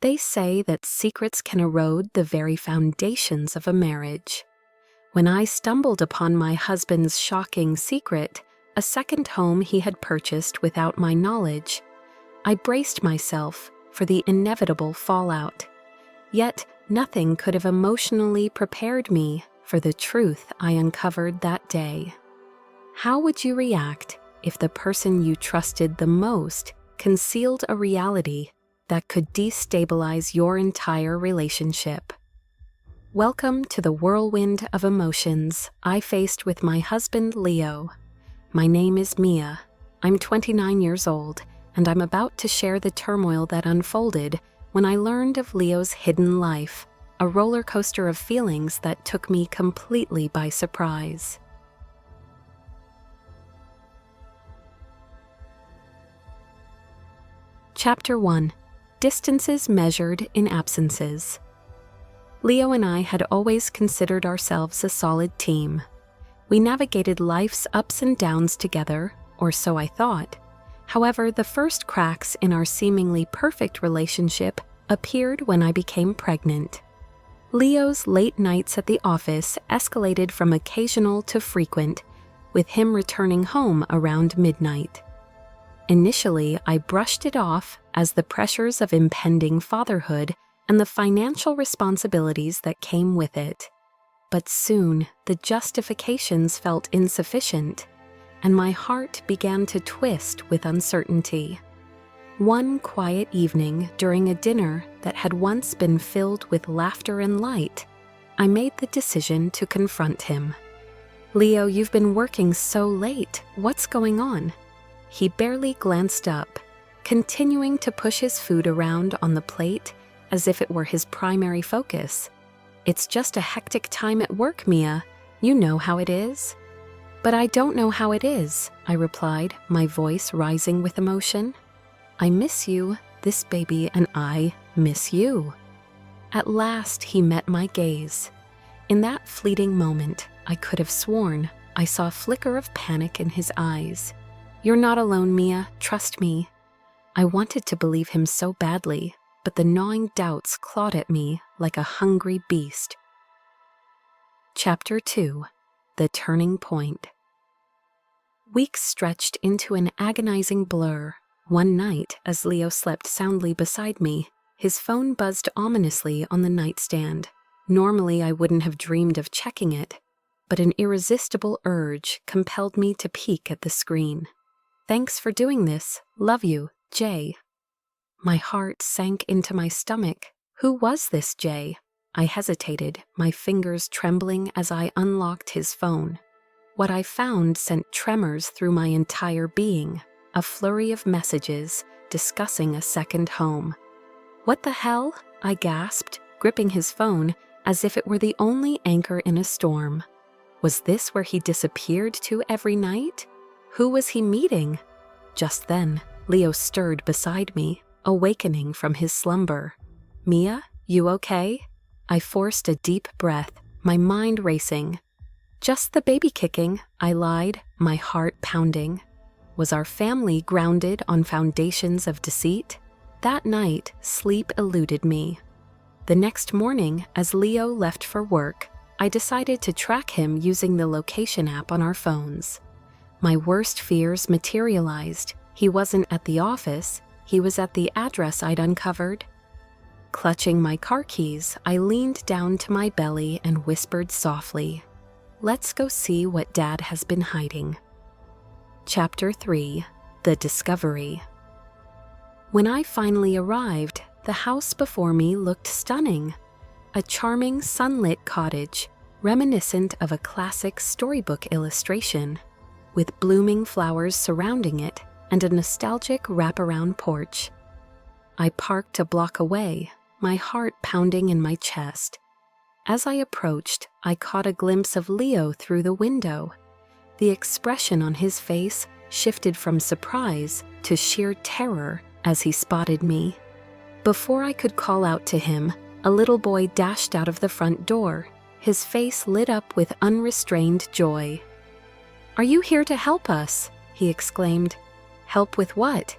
They say that secrets can erode the very foundations of a marriage. When I stumbled upon my husband's shocking secret, a second home he had purchased without my knowledge, I braced myself for the inevitable fallout. Yet nothing could have emotionally prepared me for the truth I uncovered that day. How would you react if the person you trusted the most concealed a reality that could destabilize your entire relationship? Welcome to the whirlwind of emotions I faced with my husband, Leo. My name is Mia. I'm 29 years old, and I'm about to share the turmoil that unfolded when I learned of Leo's hidden life, a roller coaster of feelings that took me completely by surprise. Chapter 1. Distances Measured in Absences. Leo and I had always considered ourselves a solid team. We navigated life's ups and downs together, or so I thought. However, the first cracks in our seemingly perfect relationship appeared when I became pregnant. Leo's late nights at the office escalated from occasional to frequent, with him returning home around midnight. Initially, I brushed it off as the pressures of impending fatherhood and the financial responsibilities that came with it. But soon, the justifications felt insufficient, and my heart began to twist with uncertainty. One quiet evening during a dinner that had once been filled with laughter and light, I made the decision to confront him. "Leo, you've been working so late. What's going on?" He barely glanced up, continuing to push his food around on the plate as if it were his primary focus. "It's just a hectic time at work, Mia. You know how it is." "But I don't know how it is," I replied, my voice rising with emotion. "I miss you, this baby, and I miss you." At last he met my gaze. In that fleeting moment, I could have sworn I saw a flicker of panic in his eyes. "You're not alone, Mia. Trust me." I wanted to believe him so badly, but the gnawing doubts clawed at me like a hungry beast. Chapter 2. The Turning Point. Weeks stretched into an agonizing blur. One night, as Leo slept soundly beside me, his phone buzzed ominously on the nightstand. Normally, I wouldn't have dreamed of checking it, but an irresistible urge compelled me to peek at the screen. "Thanks for doing this. Love you, Jay." My heart sank into my stomach. Who was this Jay? I hesitated, my fingers trembling as I unlocked his phone. What I found sent tremors through my entire being, a flurry of messages discussing a second home. "What the hell?" I gasped, gripping his phone as if it were the only anchor in a storm. Was this where he disappeared to every night? Who was he meeting? Just then, Leo stirred beside me, awakening from his slumber. "Mia, you okay?" I forced a deep breath, my mind racing. "Just the baby kicking," I lied, my heart pounding. Was our family grounded on foundations of deceit? That night, sleep eluded me. The next morning, as Leo left for work, I decided to track him using the location app on our phones. My worst fears materialized. He wasn't at the office, he was at the address I'd uncovered. Clutching my car keys, I leaned down to my belly and whispered softly, "Let's go see what Dad has been hiding." Chapter 3. The Discovery. When I finally arrived, the house before me looked stunning. A charming sunlit cottage, reminiscent of a classic storybook illustration, with blooming flowers surrounding it and a nostalgic wraparound porch. I parked a block away, my heart pounding in my chest. As I approached, I caught a glimpse of Leo through the window. The expression on his face shifted from surprise to sheer terror as he spotted me. Before I could call out to him, a little boy dashed out of the front door, his face lit up with unrestrained joy. "Are you here to help us?" he exclaimed. "Help with what?"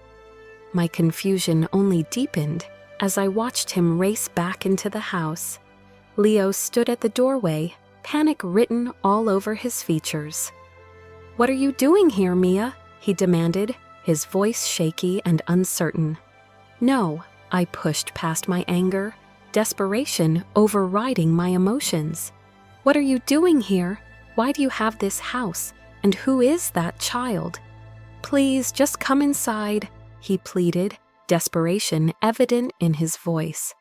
My confusion only deepened as I watched him race back into the house. Leo stood at the doorway, panic written all over his features. "What are you doing here, Mia?" he demanded, his voice shaky and uncertain. "No," I pushed past my anger, desperation overriding my emotions. "What are you doing here? Why do you have this house? And who is that child?" "Please, just come inside," he pleaded, desperation evident in his voice.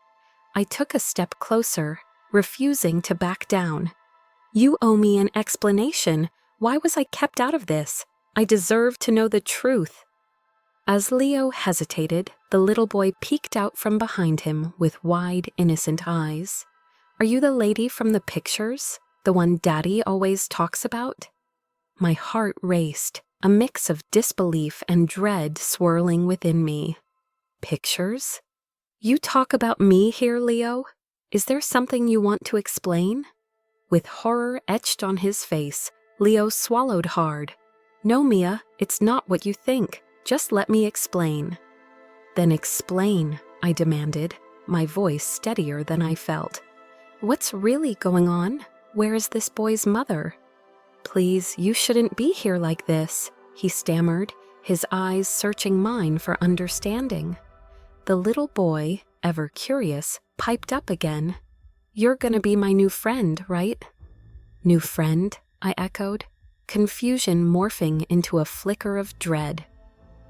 I took a step closer, refusing to back down. "You owe me an explanation. Why was I kept out of this? I deserve to know the truth." As Leo hesitated, the little boy peeked out from behind him with wide, innocent eyes. "Are you the lady from the pictures? The one Daddy always talks about?" My heart raced, a mix of disbelief and dread swirling within me. "Pictures? You talk about me here, Leo? Is there something you want to explain?" With horror etched on his face, Leo swallowed hard. "No, Mia, it's not what you think. Just let me explain." "Then explain," I demanded, my voice steadier than I felt. "What's really going on? Where is this boy's mother?" "Please, you shouldn't be here like this," he stammered, his eyes searching mine for understanding. The little boy, ever curious, piped up again. "You're gonna be my new friend, right?" "New friend?" I echoed, confusion morphing into a flicker of dread.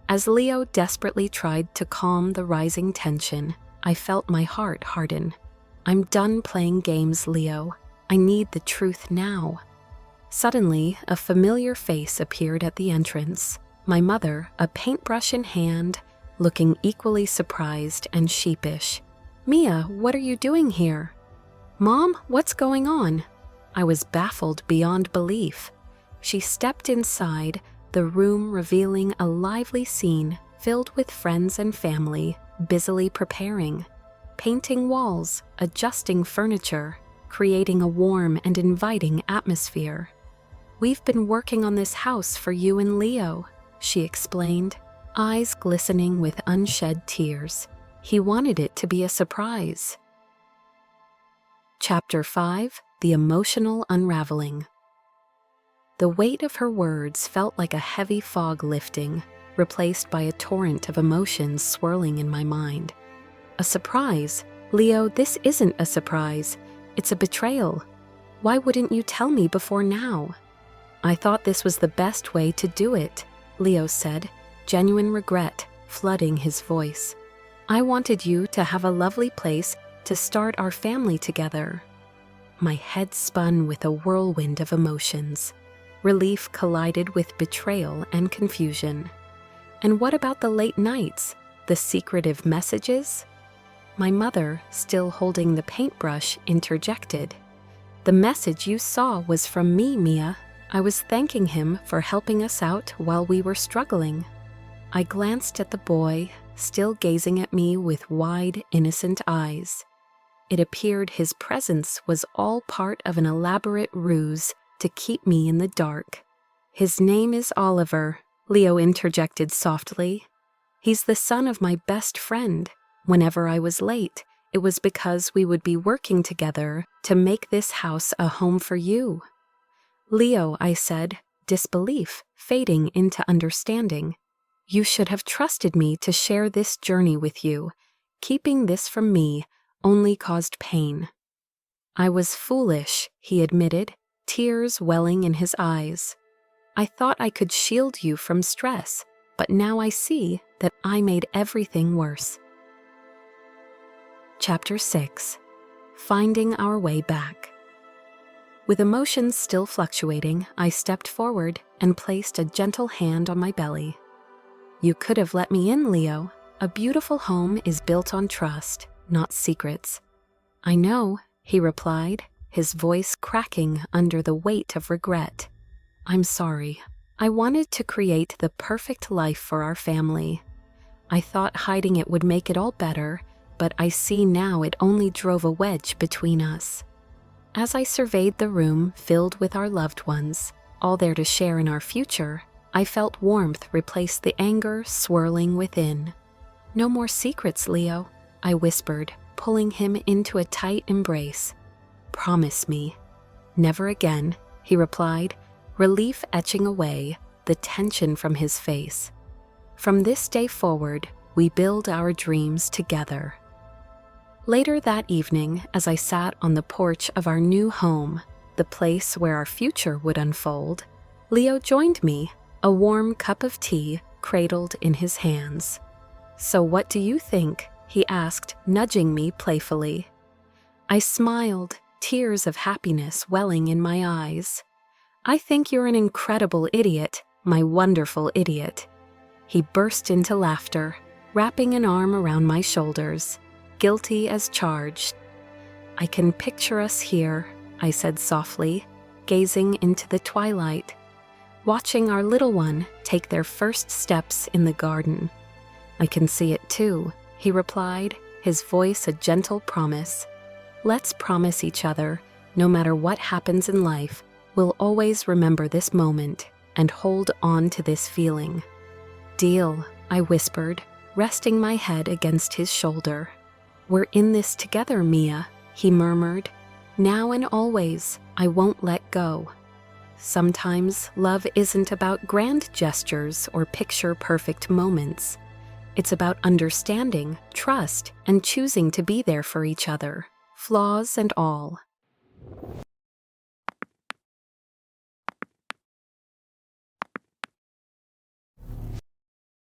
As Leo desperately tried to calm the rising tension, I felt my heart harden. "I'm done playing games, Leo. I need the truth now." Suddenly, a familiar face appeared at the entrance. My mother, a paintbrush in hand, looking equally surprised and sheepish. "Mia, what are you doing here?" "Mom, what's going on?" I was baffled beyond belief. She stepped inside, the room revealing a lively scene filled with friends and family, busily preparing, painting walls, adjusting furniture, creating a warm and inviting atmosphere. "We've been working on this house for you and Leo," she explained, eyes glistening with unshed tears. "He wanted it to be a surprise." Chapter 5: The Emotional Unraveling. The weight of her words felt like a heavy fog lifting, replaced by a torrent of emotions swirling in my mind. "A surprise? Leo, this isn't a surprise. It's a betrayal. Why wouldn't you tell me before now?" "I thought this was the best way to do it," Leo said, genuine regret flooding his voice. "I wanted you to have a lovely place to start our family together." My head spun with a whirlwind of emotions. Relief collided with betrayal and confusion. And what about the late nights? The secretive messages? My mother, still holding the paintbrush, interjected. "The message you saw was from me, Mia. I was thanking him for helping us out while we were struggling." I glanced at the boy, still gazing at me with wide, innocent eyes. It appeared his presence was all part of an elaborate ruse to keep me in the dark. "His name is Oliver," Leo interjected softly. "He's the son of my best friend. Whenever I was late, it was because we would be working together to make this house a home for you." "Leo," I said, disbelief fading into understanding. "You should have trusted me to share this journey with you. Keeping this from me only caused pain." "I was foolish," he admitted, tears welling in his eyes. "I thought I could shield you from stress, but now I see that I made everything worse." Chapter 6: Finding Our Way Back. With emotions still fluctuating, I stepped forward and placed a gentle hand on my belly. "You could have let me in, Leo. A beautiful home is built on trust, not secrets." "I know," he replied, his voice cracking under the weight of regret. "I'm sorry. I wanted to create the perfect life for our family. I thought hiding it would make it all better, but I see now it only drove a wedge between us." As I surveyed the room filled with our loved ones, all there to share in our future, I felt warmth replace the anger swirling within. "No more secrets, Leo. I whispered, pulling him into a tight embrace. "Promise me." "Never again," he replied, relief etching away the tension from his face. From this day forward, we build our dreams together. Later that evening, as I sat on the porch of our new home, the place where our future would unfold, Leo joined me, a warm cup of tea cradled in his hands. "So what do you think?" he asked, nudging me playfully. I smiled, tears of happiness welling in my eyes. "I think you're an incredible idiot, my wonderful idiot." He burst into laughter, wrapping an arm around my shoulders, guilty as charged. "I can picture us here," I said softly, gazing into the twilight, watching our little one take their first steps in the garden. "I can see it too," he replied, his voice a gentle promise. "Let's promise each other, no matter what happens in life, we'll always remember this moment and hold on to this feeling." "Deal," I whispered, resting my head against his shoulder. "We're in this together, Mia," he murmured. "Now and always, I won't let go." Sometimes love isn't about grand gestures or picture-perfect moments. It's about understanding, trust, and choosing to be there for each other, flaws and all.